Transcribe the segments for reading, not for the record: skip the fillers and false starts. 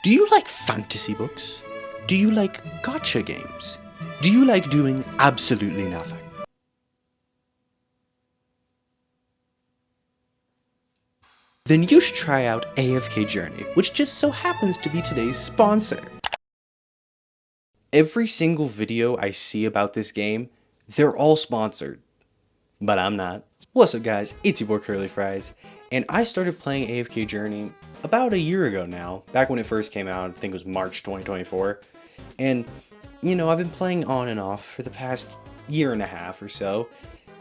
Do you like fantasy books? Do you like gacha games? Do you like doing absolutely nothing? Then you should try out AFK Journey, which just so happens to be today's sponsor. Every single video I see about this game, they're all sponsored. But I'm not. What's up guys, it's your boy Curly Fries, and I started playing AFK Journey about a year ago now, back when it first came out. I think it was March 2024. And, you know, I've been playing on and off for the past year and a half or so,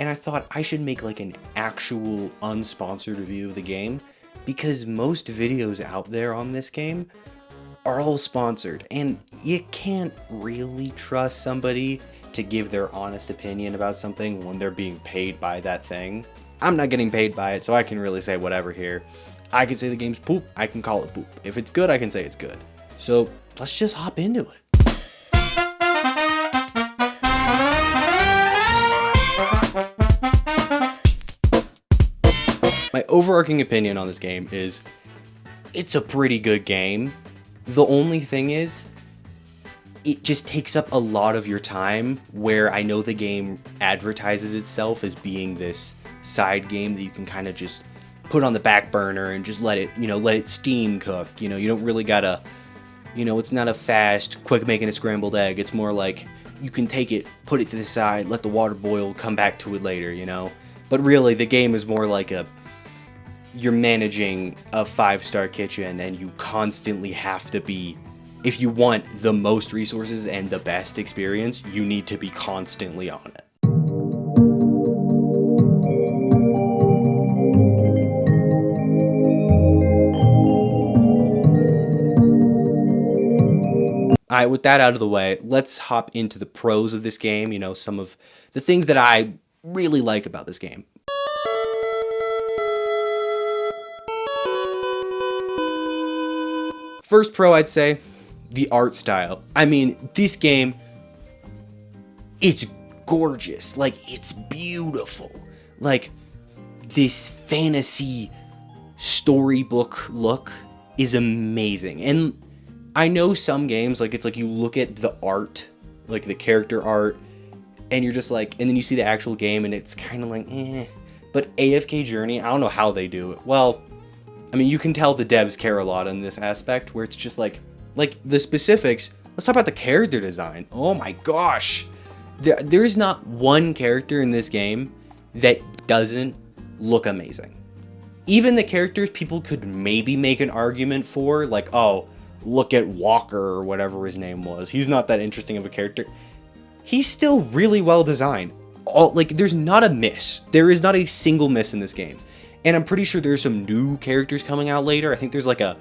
and I thought I should make like an actual unsponsored review of the game, because most videos out there on this game are all sponsored, and you can't really trust somebody to give their honest opinion about something when they're being paid by that thing. I'm not getting paid by it, so I can really say whatever here. I can say the game's poop, I can call it poop. If it's good, I can say it's good. So let's just hop into it. My overarching opinion on this game is, it's a pretty good game. The only thing is, it just takes up a lot of your time, where I know the game advertises itself as being this side game that you can kind of just put on the back burner and just let it, let it steam cook. You don't really gotta, it's not a fast, quick making a scrambled egg. It's more like you can take it, put it to the side, let the water boil, come back to it later, But really, the game is more like you're managing a 5-star kitchen, and you constantly have to be, if you want the most resources and the best experience, you need to be constantly on it. Alright, with that out of the way, let's hop into the pros of this game, some of the things that I really like about this game. First pro, I'd say, the art style. I mean, this game, it's gorgeous. Like, it's beautiful. Like, this fantasy storybook look is amazing. And I know some games, like, it's like you look at the art, like the character art, and you're just like, and then you see the actual game and it's kind of like, eh. But AFK Journey, I don't know how they do it. Well, I mean, you can tell the devs care a lot in this aspect, where it's just like the specifics. Let's talk about the character design. Oh my gosh. There's not one character in this game that doesn't look amazing. Even the characters people could maybe make an argument for, like, oh, look at Walker or whatever his name was. He's not that interesting of a character. He's still really well designed. There's not a miss. There is not a single miss in this game. And I'm pretty sure there's some new characters coming out later. I think there's like a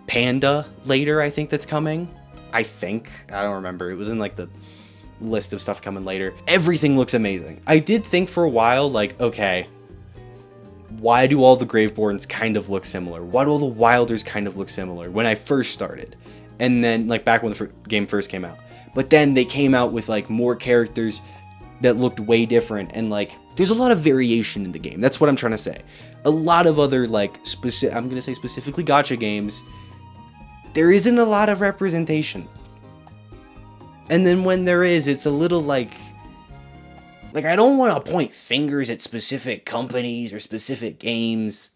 panda later, I think, that's coming. I don't remember. It was in like the list of stuff coming later. Everything looks amazing. I did think for a while, like, okay, why do all the Graveborns kind of look similar? Why do all the Wilders kind of look similar when I first started? And then, like, back when the game first came out. But then they came out with, like, more characters that looked way different, and, like, there's a lot of variation in the game. That's what I'm trying to say. A lot of other, like, I'm gonna say specifically gacha games, there isn't a lot of representation. And then when there is, it's a little like I don't want to point fingers at specific companies or specific games.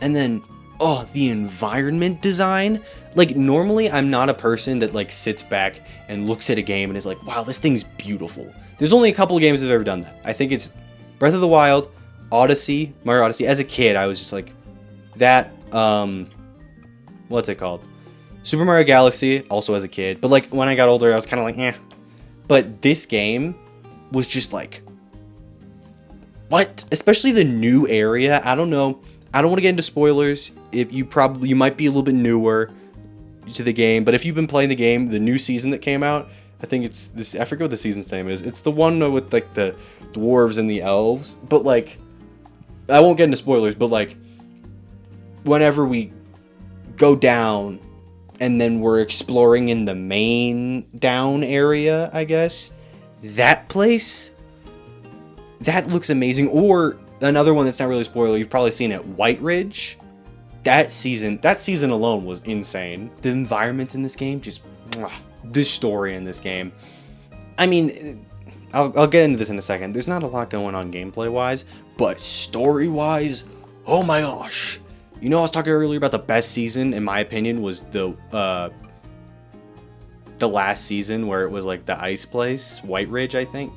And then, oh, the environment design. Like, normally I'm not a person that, like, sits back and looks at a game and is like, wow, this thing's beautiful. There's only a couple of games that have ever done that. I think it's Breath of the Wild, Odyssey, Mario Odyssey. As a kid, I was just like, that, what's it called? Super Mario Galaxy, also as a kid. But, like, when I got older, I was kind of like, eh. But this game was just like, what? Especially the new area. I don't know. I don't want to get into spoilers. If you might be a little bit newer to the game. But if you've been playing the game, the new season that came out, I think it's this, I forget what the season's name is. It's the one with, like, the dwarves and the elves. But, like, I won't get into spoilers, but, like, whenever we go down and then we're exploring in the main down area, I guess, that place, that looks amazing. Or another one that's not really a spoiler, you've probably seen it, White Ridge. that season alone was insane. The environments in this game, just the story in this game. I mean, I'll get into this in a second. There's not a lot going on gameplay wise, but story wise, oh my gosh. You know, I was talking earlier about the best season, in my opinion, was the last season where it was like the ice place, White Ridge, I think.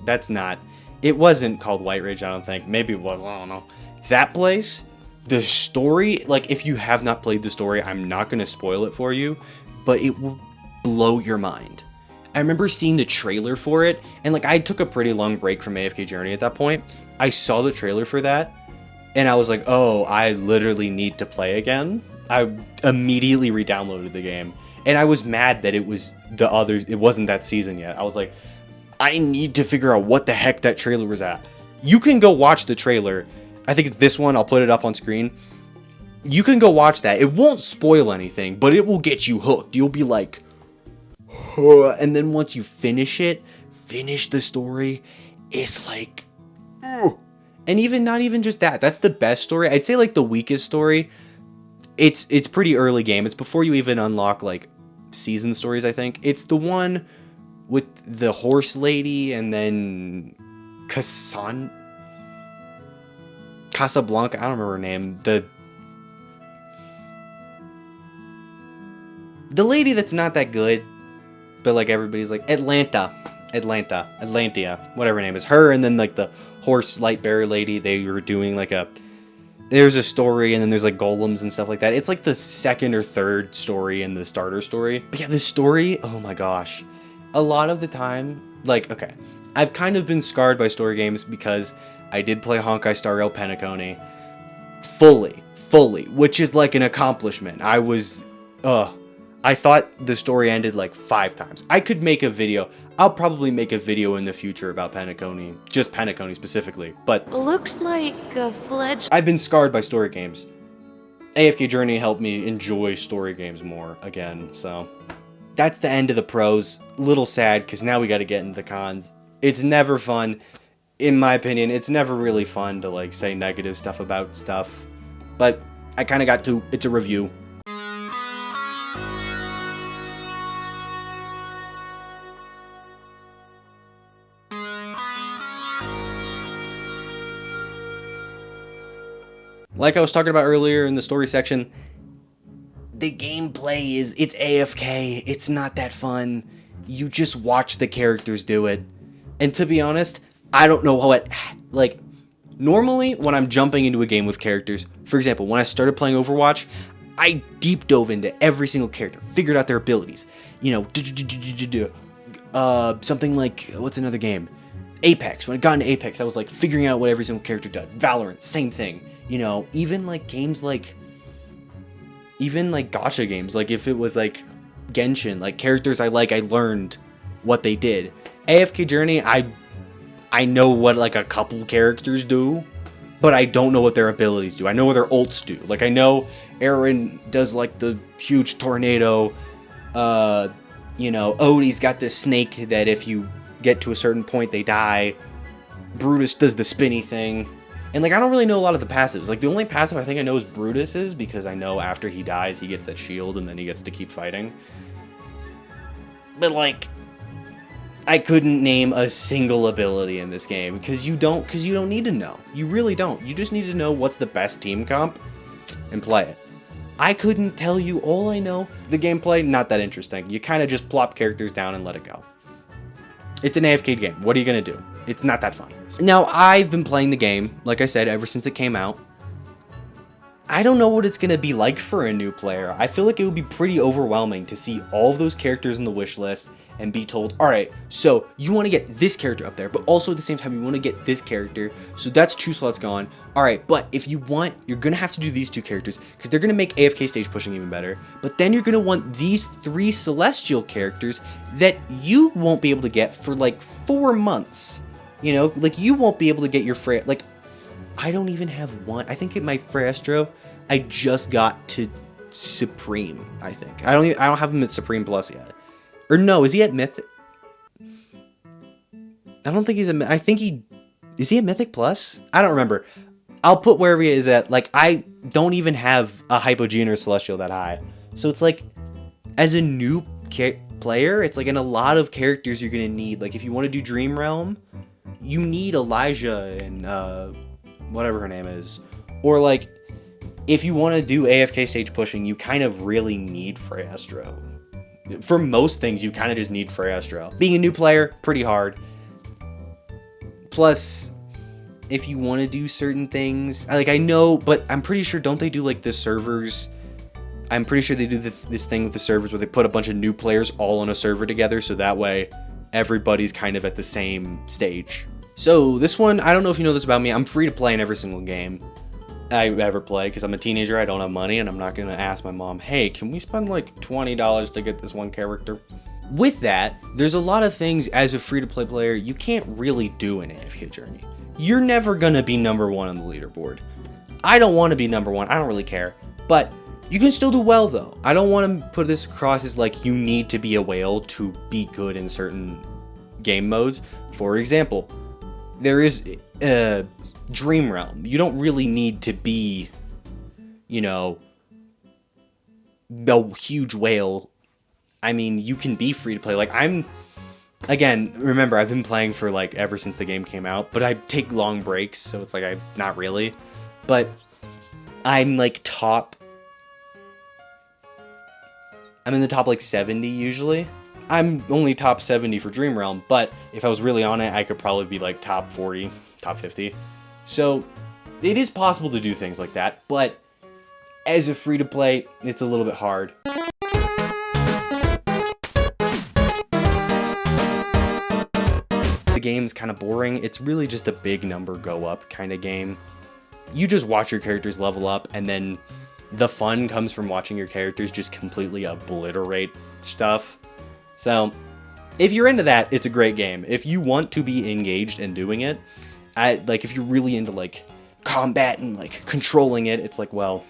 It wasn't called White Ridge, I don't think. Maybe it was, I don't know. That place, the story, like if you have not played the story, I'm not going to spoil it for you, but it will blow your mind. I remember seeing the trailer for it, and like I took a pretty long break from AFK Journey at that point. I saw the trailer for that, and I was like, oh, I literally need to play again. I immediately re-downloaded the game, and I was mad that it wasn't that season yet. I was like, I need to figure out what the heck that trailer was at. You can go watch the trailer. I think it's this one. I'll put it up on screen. You can go watch that. It won't spoil anything, but it will get you hooked. You'll be like, huh. And then once you finish the story, it's like, ugh. And even not even just that. That's the best story. I'd say like the weakest story. It's pretty early game. It's before you even unlock like season stories, I think. It's the one with the horse lady and then Casablanca, I don't remember her name. The lady that's not that good, but like everybody's like Atlantia, whatever her name is. Her and then like the horse light bearer lady, they were doing like there's a story and then there's like golems and stuff like that. It's like the second or third story in the starter story. But yeah, the story, oh my gosh. A lot of the time, like, okay, I've kind of been scarred by story games because I did play Honkai Star Rail Penacony fully, which is like an accomplishment. I thought the story ended like 5 times. I could make a video. I'll probably make a video in the future about Penacony, just Penacony specifically, but looks like a fledged. I've been scarred by story games. AFK Journey helped me enjoy story games more again, so that's the end of the pros. A little sad because now we got to get into the cons. It's never fun. In my opinion, it's never really fun to like say negative stuff about stuff, but I kind of got to. It's a review. Like I was talking about earlier in the story section, the gameplay it's AFK. It's not that fun. You just watch the characters do it. And to be honest, I don't know like, normally when I'm jumping into a game with characters, for example, when I started playing Overwatch, I deep dove into every single character, figured out their abilities. You know, something like, what's another game? Apex. When I got into Apex, I was like figuring out what every single character does. Valorant, same thing. You know, even like games like, gacha games, like if it was like Genshin, like characters I learned what they did. AFK Journey, I know what like a couple characters do, but I don't know what their abilities do. I know what their ults do. Like I know Aaron does like the huge tornado. You know, Odie's got this snake that if you get to a certain point they die. Brutus does the spinny thing. And like I don't really know a lot of the passives. Like the only passive I think I know is Brutus's, because I know after he dies he gets that shield and then he gets to keep fighting. But like I couldn't name a single ability in this game because you don't need to know. You really don't. You just need to know what's the best team comp and play it. I couldn't tell you. All I know, the gameplay, not that interesting. You kind of just plop characters down and let it go. It's an AFK game. What are you going to do? It's not that fun. Now, I've been playing the game, like I said, ever since it came out. I don't know what it's going to be like for a new player. I feel like it would be pretty overwhelming to see all of those characters in the wish list and be told, alright, so you want to get this character up there, but also at the same time you want to get this character, so that's 2 slots gone. Alright, but if you want, you're going to have to do these 2 characters, because they're going to make AFK stage pushing even better, but then you're going to want these 3 celestial characters that you won't be able to get for like 4 months. You know, like you won't be able to get your like, I don't even have one. I think in my Frastro, I just got to Supreme, I think. I don't have him at Supreme Plus yet. Or no, is he at Mythic? I don't think he's I think is he at Mythic Plus? I don't remember. I'll put wherever he is at. Like, I don't even have a Hypogean or Celestial that high. So it's like, as a new player, it's like in a lot of characters you're gonna need. Like, if you want to do Dream Realm, you need Elijah and whatever her name is. Or like, if you want to do AFK stage pushing, you kind of really need Freastro. For most things, you kind of just need Freastro. Being a new player, pretty hard. Plus, if you want to do certain things, like, I know, but I'm pretty sure, don't they do like the servers? I'm pretty sure they do this thing with the servers where they put a bunch of new players all on a server together, so that way everybody's kind of at the same stage. So this one, I don't know if you know this about me, I'm free to play in every single game I ever play because I'm a teenager, I don't have money, and I'm not going to ask my mom, hey, can we spend like $20 to get this one character? With that, there's a lot of things as a free-to-play player you can't really do in AFK Journey. You're never going to be number one on the leaderboard. I don't want to be number one, I don't really care, but you can still do well though. I don't want to put this across as like you need to be a whale to be good in certain game modes. For example, there is Dream Realm. You don't really need to be, you know, a huge whale. I mean, you can be free to play. Like, again, remember, I've been playing for like ever since the game came out, but I take long breaks, so it's like I'm not really. But I'm like I'm in the top like 70 usually. I'm only top 70 for Dream Realm, but if I was really on it, I could probably be like top 40, top 50. So it is possible to do things like that, but as a free-to-play, it's a little bit hard. The game's kind of boring. It's really just a big number go up kind of game. You just watch your characters level up, and then the fun comes from watching your characters just completely obliterate stuff. So if you're into that, it's a great game. If you want to be engaged in doing it, like if you're really into like combat and like controlling it, it's like, well,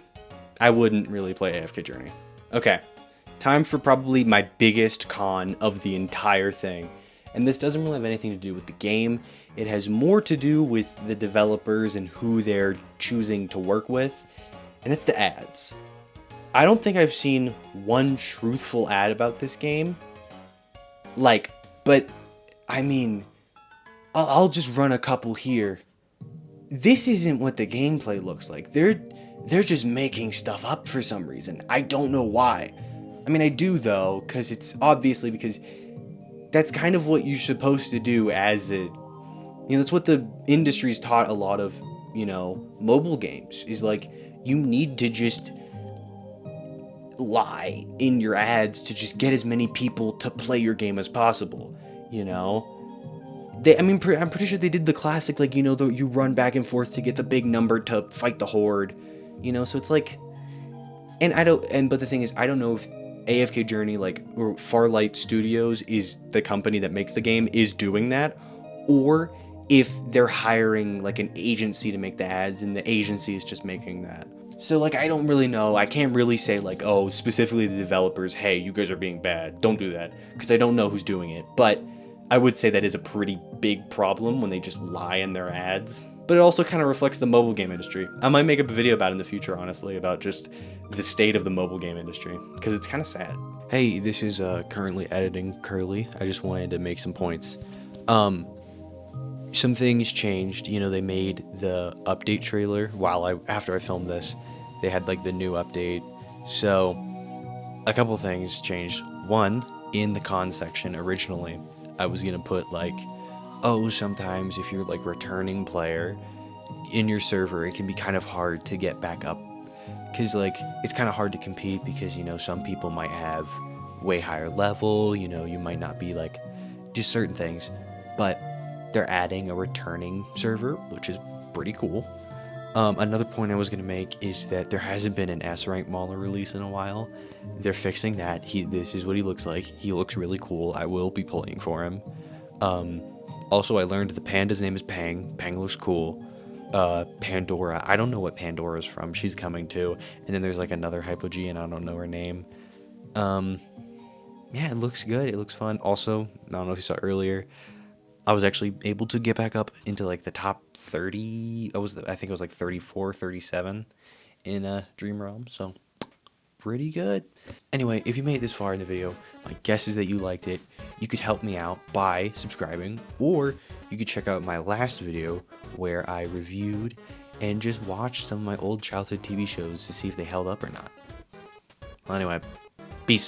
I wouldn't really play AFK Journey. Okay, time for probably my biggest con of the entire thing. And this doesn't really have anything to do with the game. It has more to do with the developers and who they're choosing to work with. And it's the ads. I don't think I've seen one truthful ad about this game. Like, but, I mean, I'll just run a couple here. This isn't what the gameplay looks like. They're just making stuff up for some reason. I don't know why. I mean, I do though, because it's obviously because that's kind of what you're supposed to do as a, that's what the industry's taught a lot of, mobile games, is like, you need to just lie in your ads to just get as many people to play your game as possible, I'm pretty sure they did the classic, like, you run back and forth to get the big number to fight the horde, so it's like, but the thing is, I don't know if AFK Journey, like, or Farlight Studios is the company that makes the game, is doing that, or if they're hiring, like, an agency to make the ads, and the agency is just making that. So, like, I don't really know. I can't really say, like, oh, specifically the developers, hey, you guys are being bad. Don't do that. Because I don't know who's doing it. But I would say that is a pretty big problem when they just lie in their ads. But it also kind of reflects the mobile game industry. I might make up a video about it in the future, honestly, about just the state of the mobile game industry. Because it's kind of sad. Hey, this is currently editing Curly. I just wanted to make some points. Some things changed. They made the update trailer after I filmed this. They had like the new update. So a couple things changed. One, in the con section originally, I was gonna put like, oh, sometimes if you're like returning player in your server, it can be kind of hard to get back up. Cause like, it's kind of hard to compete because, some people might have way higher level, you might not be like, just certain things. But they're adding a returning server, which is pretty cool. Another point I was going to make is that there hasn't been an S-rank Mauler release in a while. They're fixing that. This is what he looks like. He looks really cool. I will be pulling for him. Also, I learned the panda's name is Pang. Pang looks cool. Pandora. I don't know what Pandora's from. She's coming too. And then there's like another Hypogean, and I don't know her name. Yeah, it looks good. It looks fun. Also, I don't know if you saw earlier, I was actually able to get back up into like the top 30. I think it was like 34, 37 in Dream Realm. So pretty good. Anyway, if you made it this far in the video, my guess is that you liked it. You could help me out by subscribing, or you could check out my last video where I reviewed and just watched some of my old childhood TV shows to see if they held up or not. Well, anyway, peace.